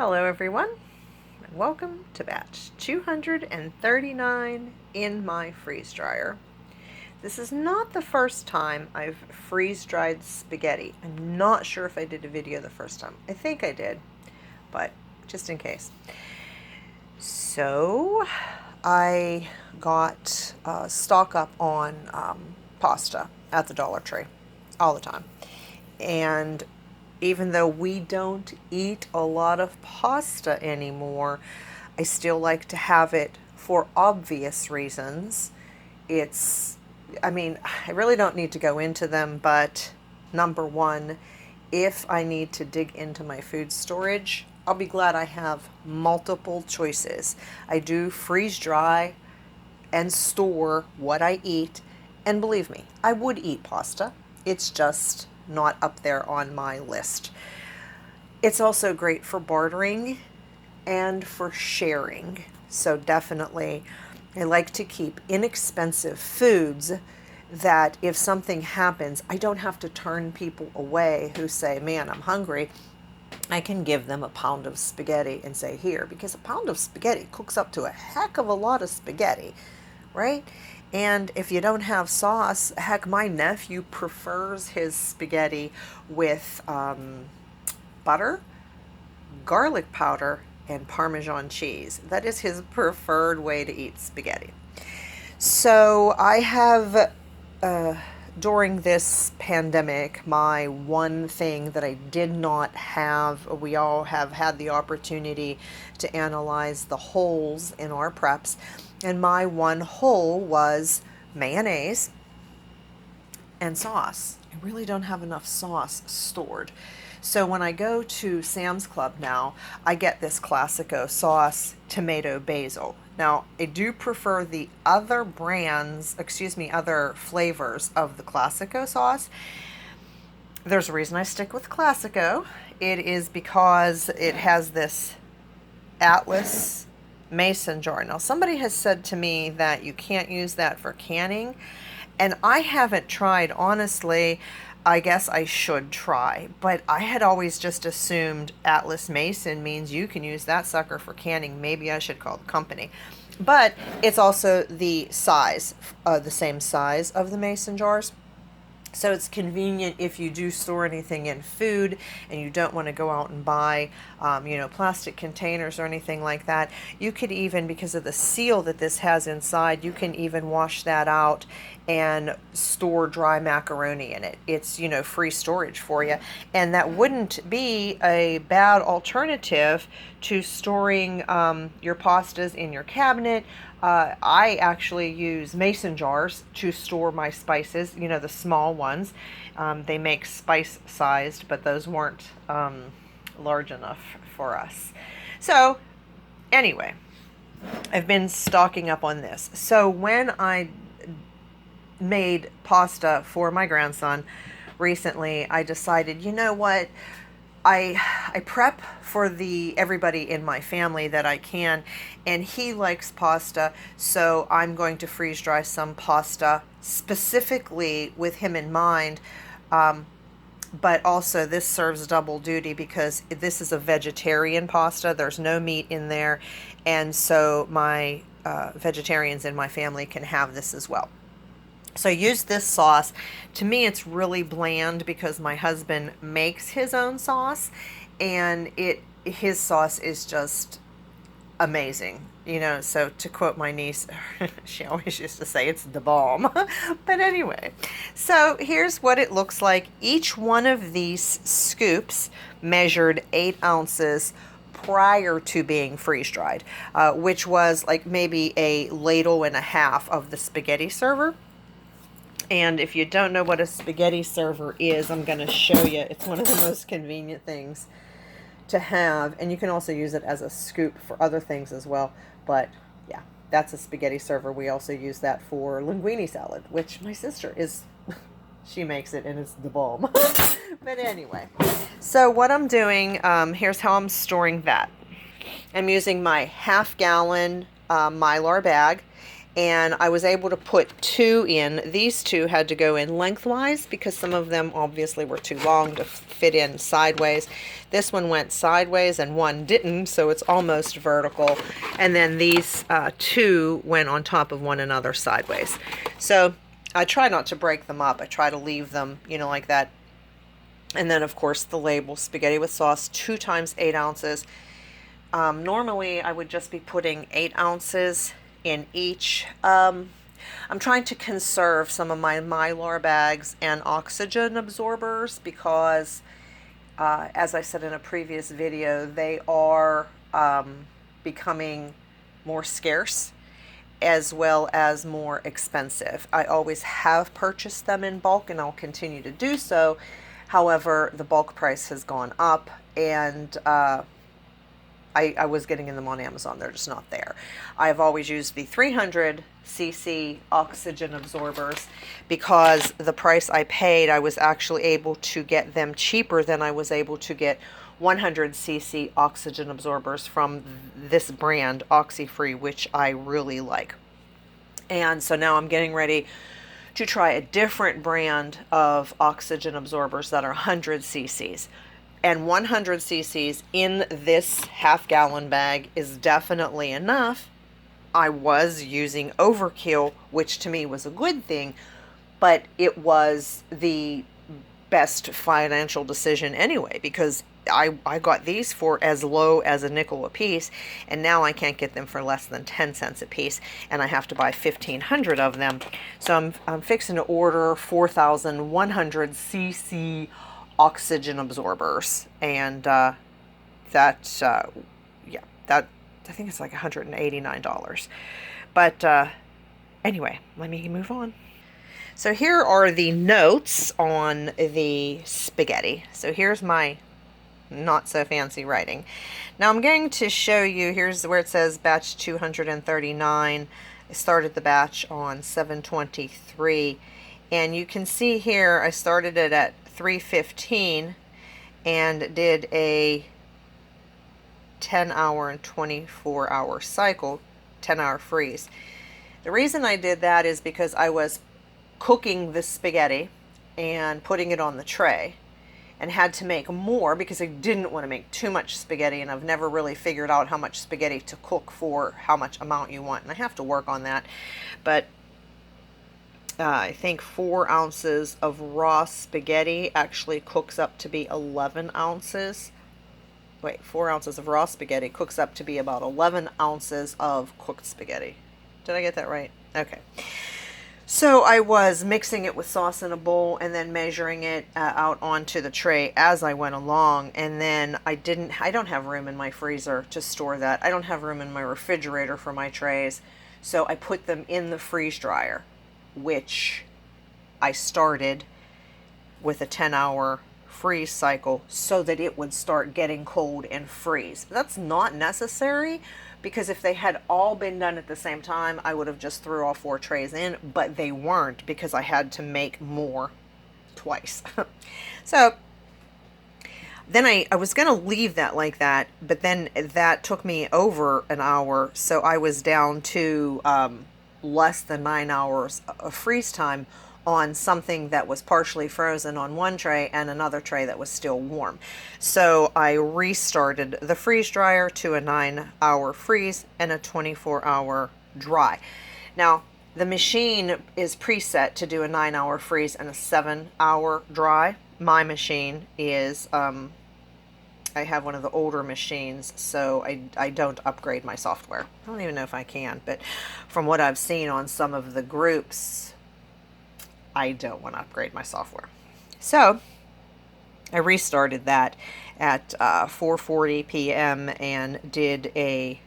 Hello everyone, and welcome to batch 239 in my freeze dryer. This is not the first time I've freeze-dried spaghetti. I'm not sure if I did a video the first time. I think I did, but just in case. So I got stock up on pasta at the Dollar Tree all the time. And even though we don't eat a lot of pasta anymore, I still like to have it for obvious reasons. I really don't need to go into them, but number one, if I need to dig into my food storage, I'll be glad I have multiple choices. I do freeze dry and store what I eat, and believe me, I would eat pasta. It's just not up there on my list. It's also great for bartering and for sharing. So definitely, I like to keep inexpensive foods that if something happens, I don't have to turn people away who say, man, I'm hungry. I can give them a pound of spaghetti and say, here, because a pound of spaghetti cooks up to a heck of a lot of spaghetti, right? And if you don't have sauce, heck, my nephew prefers his spaghetti with butter, garlic powder, and Parmesan cheese. That is his preferred way to eat spaghetti. So I have, during this pandemic, my one thing that I did not have, we all have had the opportunity to analyze the holes in our preps. And my one hole was mayonnaise and sauce. I really don't have enough sauce stored. So when I go to Sam's Club now, I get this Classico sauce, tomato, basil. Now, I do prefer the other other flavors of the Classico sauce. There's a reason I stick with Classico. It is because it has this Atlas mason jar. Now, somebody has said to me that you can't use that for canning, and I haven't tried. Honestly, I guess I should try, but I had always just assumed Atlas Mason means you can use that sucker for canning. Maybe I should call the company. But it's also the size, the same size of the mason jars. So it's convenient if you do store anything in food and you don't want to go out and buy, plastic containers or anything like that. You could even, because of the seal that this has inside, you can even wash that out and store dry macaroni in it. It's, free storage for you. And that wouldn't be a bad alternative to storing your pastas in your cabinet. I actually use mason jars to store my spices, the small ones. They make spice sized, but those weren't large enough for us. So anyway, I've been stocking up on this. So when I made pasta for my grandson recently, I decided, you know what? I prep for everybody in my family that I can, and he likes pasta, so I'm going to freeze dry some pasta specifically with him in mind. But also this serves double duty because this is a vegetarian pasta. There's no meat in there, and so my vegetarians in my family can have this as well. So I use this sauce. To me, it's really bland because my husband makes his own sauce, and his sauce is just amazing. So to quote my niece, she always used to say it's the bomb. But anyway, so here's what it looks like. Each one of these scoops measured 8 ounces prior to being freeze dried, which was like maybe a ladle and a half of the spaghetti server. And if you don't know what a spaghetti server is, I'm going to show you. It's one of the most convenient things to have. And you can also use it as a scoop for other things as well. But yeah, that's a spaghetti server. We also use that for linguine salad, which my sister she makes it and it's the bomb. But anyway, so what I'm doing, here's how I'm storing that. I'm using my half-gallon Mylar bag. and I was able to put 2 in. These 2 had to go in lengthwise because some of them obviously were too long to fit in sideways. This one went sideways and one didn't, so it's almost vertical. And then these 2 went on top of one another sideways. So I try not to break them up. I try to leave them, you know, like that. And then, of course, the label, spaghetti with sauce, 2 times 8 ounces. Normally, I would just be putting 8 ounces in each. I'm trying to conserve some of my Mylar bags and oxygen absorbers because, as I said in a previous video, they are becoming more scarce as well as more expensive. I always have purchased them in bulk and I'll continue to do so. However, the bulk price has gone up, and I was getting them on Amazon. They're just not there. I've always used the 300cc oxygen absorbers because the price I paid, I was actually able to get them cheaper than I was able to get 100cc oxygen absorbers from this brand, OxyFree, which I really like. And so now I'm getting ready to try a different brand of oxygen absorbers that are 100 cc's. And 100 cc's in this half-gallon bag is definitely enough. I was using overkill, which to me was a good thing, but it was the best financial decision anyway, because I got these for as low as a nickel a piece, and now I can't get them for less than 10 cents a piece, and I have to buy 1,500 of them. So I'm fixing to order 4,100 cc oxygen absorbers, and yeah, that I think it's like $189. But anyway, let me move on. So here are the notes on the spaghetti. So here's my not so fancy writing. Now I'm going to show you, here's where it says batch 239. I started the batch on 7/23, and you can see here I started it at 3:15 and did a 10-hour and 24-hour cycle, 10-hour freeze. The reason I did that is because I was cooking the spaghetti and putting it on the tray, and had to make more because I didn't want to make too much spaghetti, and I've never really figured out how much spaghetti to cook for how much amount you want, and I have to work on that. But I think 4 ounces of raw spaghetti actually cooks up to be 11 ounces. Wait, 4 ounces of raw spaghetti cooks up to be about 11 ounces of cooked spaghetti. Did I get that right? Okay. So I was mixing it with sauce in a bowl and then measuring it out onto the tray as I went along. And then I don't have room in my freezer to store that. I don't have room in my refrigerator for my trays. So I put them in the freeze dryer, which I started with a 10-hour freeze cycle so that it would start getting cold and freeze. That's not necessary, because if they had all been done at the same time, I would have just threw all 4 trays in, but they weren't because I had to make more twice. So then I was going to leave that like that, but then that took me over an hour, so I was down to less than 9 hours of freeze time on something that was partially frozen on one tray and another tray that was still warm. So I restarted the freeze dryer to a 9-hour freeze and a 24-hour dry. Now, the machine is preset to do a 9-hour freeze and a 7-hour dry. My machine is, I have one of the older machines, so I don't upgrade my software. I don't even know if I can, but from what I've seen on some of the groups, I don't want to upgrade my software. So I restarted that at 4:40 p.m. and did a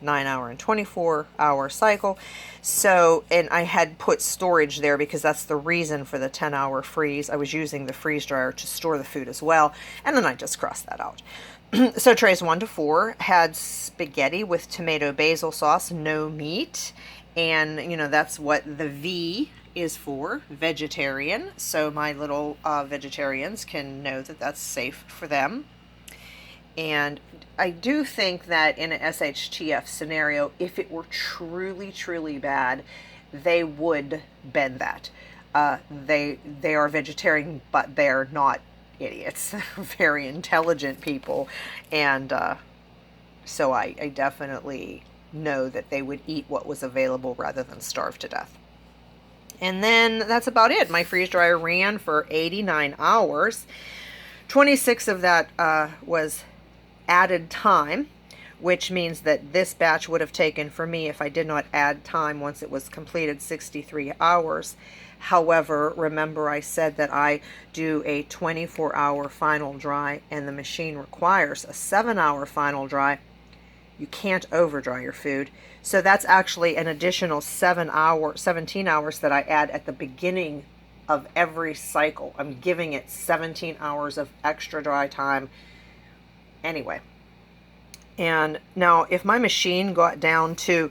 9-hour and 24-hour cycle. So, and I had put storage there because that's the reason for the 10-hour freeze. I was using the freeze dryer to store the food as well, and then I just crossed that out. So trays 1 to 4 had spaghetti with tomato basil sauce, no meat, and you know that's what the V is for, vegetarian, so my little vegetarians can know that that's safe for them. And I do think that in an SHTF scenario, if it were truly, truly bad, they would bend that. They are vegetarian, but they're not idiots. Very intelligent people, and so I definitely know that they would eat what was available rather than starve to death. And then that's about it. My freeze dryer ran for 89 hours. 26 of that was added time, which means that this batch would have taken for me, if I did not add time once it was completed, 63 hours. However, remember I said that I do a 24-hour final dry, and the machine requires a 7-hour final dry. You can't over dry your food. So that's actually an additional 17 hours that I add at the beginning of every cycle. I'm giving it 17 hours of extra dry time anyway. And now if my machine got down to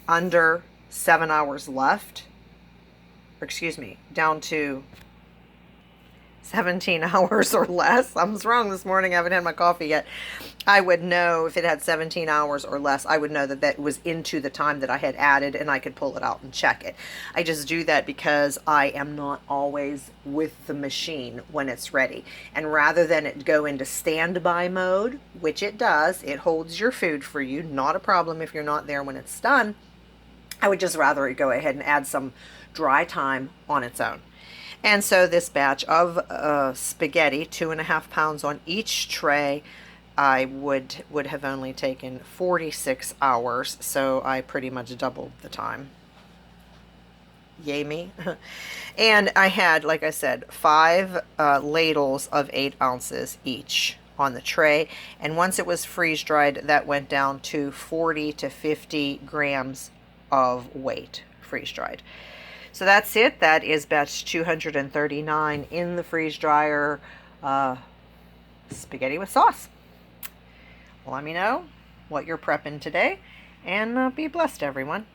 under 7 hours left, or excuse me, down to 17 hours or less. I was wrong this morning. I haven't had my coffee yet. I would know if it had 17 hours or less. I would know that that was into the time that I had added, and I could pull it out and check it. I just do that because I am not always with the machine when it's ready. And rather than it go into standby mode, which it does, it holds your food for you, not a problem if you're not there when it's done, I would just rather it go ahead and add some dry time on its own. And so this batch of spaghetti, 2.5 pounds on each tray, I would have only taken 46 hours, so I pretty much doubled the time. Yay me. And I had, like I said, 5 ladles of 8 ounces each on the tray, and once it was freeze dried, that went down to 40 to 50 grams of weight freeze dried. So that's it. That is batch 239 in the freeze dryer, spaghetti with sauce. Let me know what you're prepping today, and be blessed, everyone.